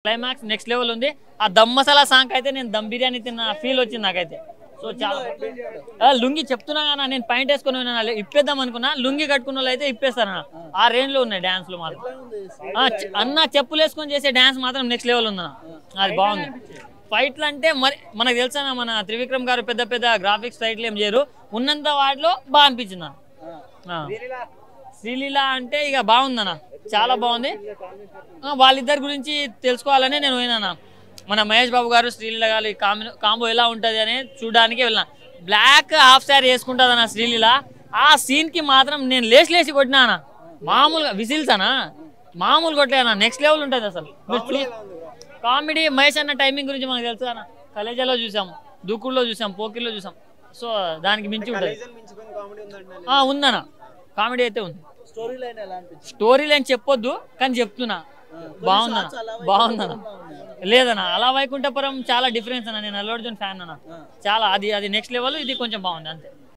Climax next level ఉంది. ఆ dum masala song అయితే నేను దమ్ బిర్యానీ తిన్న ఫీల్ వచ్చింది నాకైతే. సో చాలా లుంగి చెప్తున్నా కానీ నేను పాయింట్ వేసుకుని ఇప్పేద్దాం అనుకున్నా, లుంగి కట్టుకున్న వాళ్ళు అయితే ఇప్పేస్తారన్న. ఆ రేంజ్ లో ఉన్నాయి డాన్స్ లు మాత్రం. అన్న చెప్పులు వేసుకొని చేసే డాన్స్ మాత్రం నెక్స్ట్ లెవెల్ ఉందన్న. అది బాగుంది. ఫైట్లు అంటే మరి మనకు తెలుసా, మన త్రివిక్రమ్ గారు పెద్ద పెద్ద గ్రాఫిక్స్ ఫైట్లు ఏం చేయరు, ఉన్నంత వాటిలో బాగా అనిపించింది. శ్రీలీల అంటే ఇక బాగుందన్న, చాలా బాగుంది. వాళ్ళిద్దరి గురించి తెలుసుకోవాలని నేను పోయినా. మన మహేష్ బాబు గారు శ్రీలీల గారు కాంబో ఎలా ఉంటుంది అని చూడడానికి వెళ్ళిన. బ్లాక్ హాఫ్ శారీ వేసుకుంటుంది అన్న శ్రీలీల. ఆ సీన్ కి మాత్రం నేను లేచి కొట్టినా అన్న. మామూలుగా విజిల్స్ అన్న, మామూలు కొట్టలేనా, నెక్స్ట్ లెవెల్ ఉంటుంది అసలు. కామెడీ మహేష్ అన్న టైమింగ్ గురించి మనకు తెలుసు అన్న. కలేజాలో చూసాం, దూకుడులో చూసాం, పోకిర్లో చూసాం. సో దానికి మించి ఉంటుంది. ఉందన్న, కామెడీ అయితే ఉంది. స్టోరీ లైన్ చెప్పొద్దు కానీ చెప్తున్నా, బాగుందన్న. లేదన్న, అలా వైకుంఠపురం చాలా డిఫరెన్స్ అన్న. నేను అల్లు అర్జున్ ఫ్యాన్ అన్న, చాలా. అది నెక్స్ట్ లెవెల్, ఇది కొంచెం బాగుంది అంతే.